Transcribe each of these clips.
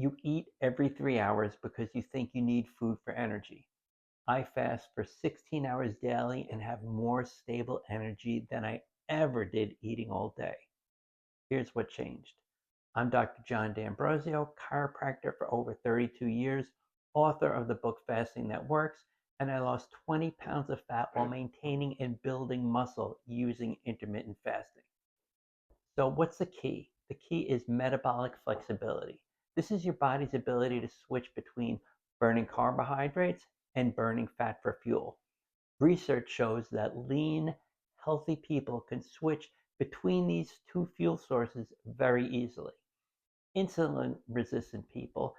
You eat every 3 hours because you think you need food for energy. I fast for 16 hours daily and have more stable energy than I ever did eating all day. Here's what changed. I'm Dr. John D'Ambrosio, chiropractor for over 32 years, author of the book Fasting That Works, and I lost 20 pounds of fat while maintaining and building muscle using intermittent fasting. So, what's the key? The key is metabolic flexibility. This is your body's ability to switch between burning carbohydrates and burning fat for fuel. Research shows that lean, healthy people can switch between these two fuel sources very easily. Insulin resistant people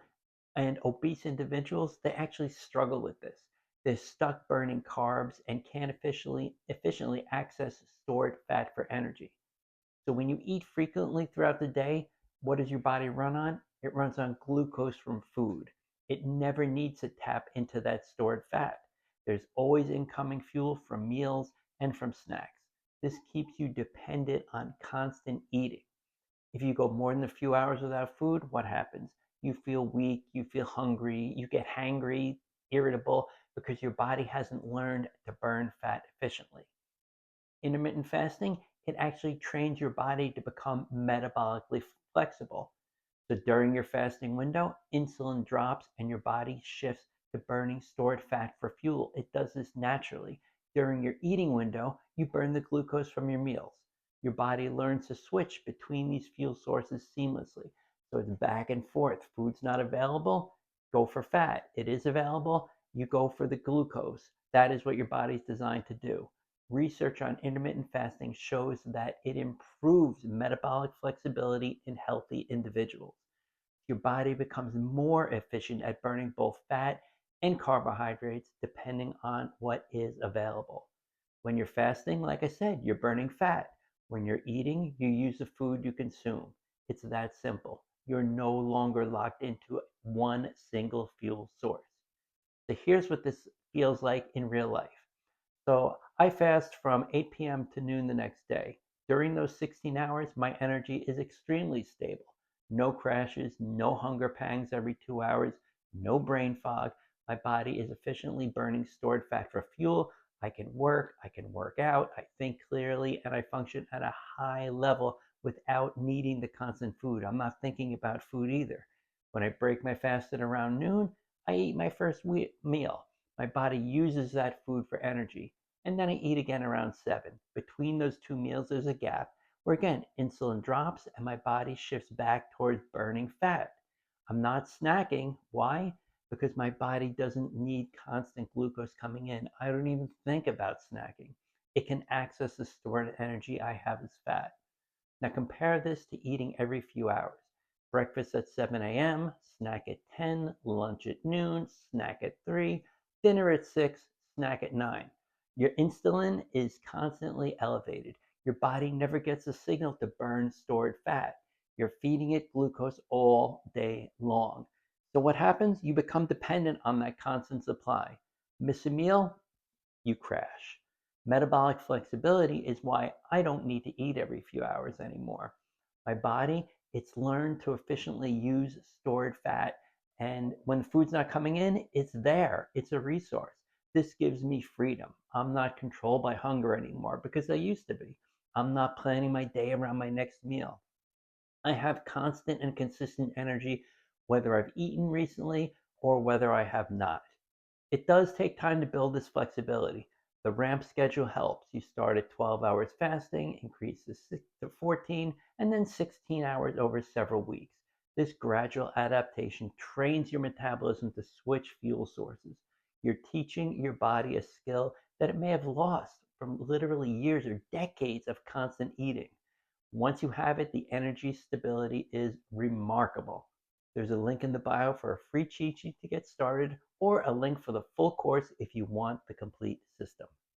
and obese individuals, they actually struggle with this. They're stuck burning carbs and can't efficiently access stored fat for energy. So when you eat frequently throughout the day, what does your body run on? It runs on glucose from food. It never needs to tap into that stored fat. There's always incoming fuel from meals and from snacks. This keeps you dependent on constant eating. If you go more than a few hours without food, what happens? You feel weak, you feel hungry, you get hangry, irritable, because your body hasn't learned to burn fat efficiently. Intermittent fasting, it actually trains your body to become metabolically flexible. So during your fasting window, insulin drops and your body shifts to burning stored fat for fuel. It does this naturally. During your eating window, you burn the glucose from your meals. Your body learns to switch between these fuel sources seamlessly. So it's back and forth. Food's not available, go for fat. It is available, you go for the glucose. That is what your body's designed to do. Research on intermittent fasting shows that it improves metabolic flexibility in healthy individuals. Your body becomes more efficient at burning both fat and carbohydrates depending on what is available. When you're fasting, like I said, you're burning fat. When you're eating, you use the food you consume. It's that simple. You're no longer locked into one single fuel source. So here's what this feels like in real life. So I fast from 8 p.m. to noon the next day. During those 16 hours, my energy is extremely stable. No crashes, no hunger pangs every 2 hours, no brain fog. My body is efficiently burning stored fat for fuel. I can work out, I think clearly, and I function at a high level without needing the constant food. I'm not thinking about food either. When I break my fast at around noon, I eat my first meal. My body uses that food for energy. And then I eat again around 7. Between those two meals, there's a gap where, again, insulin drops and my body shifts back towards burning fat. I'm not snacking. Why? Because my body doesn't need constant glucose coming in. I don't even think about snacking. It can access the stored energy I have as fat. Now compare this to eating every few hours. Breakfast at 7 a.m., snack at 10, lunch at noon, snack at 3, dinner at 6, snack at 9. Your insulin is constantly elevated. Your body never gets a signal to burn stored fat. You're feeding it glucose all day long. So what happens? You become dependent on that constant supply. Miss a meal, you crash. Metabolic flexibility is why I don't need to eat every few hours anymore. My body, it's learned to efficiently use stored fat. And when food's not coming in, it's there. It's a resource. This gives me freedom. I'm not controlled by hunger anymore because I used to be. I'm not planning my day around my next meal. I have constant and consistent energy whether I've eaten recently or whether I have not. It does take time to build this flexibility. The ramp schedule helps. You start at 12 hours fasting, increase to 6 to 14, and then 16 hours over several weeks. This gradual adaptation trains your metabolism to switch fuel sources. You're teaching your body a skill that it may have lost from literally years or decades of constant eating. Once you have it, the energy stability is remarkable. There's a link in the bio for a free cheat sheet to get started, or a link for the full course if you want the complete system.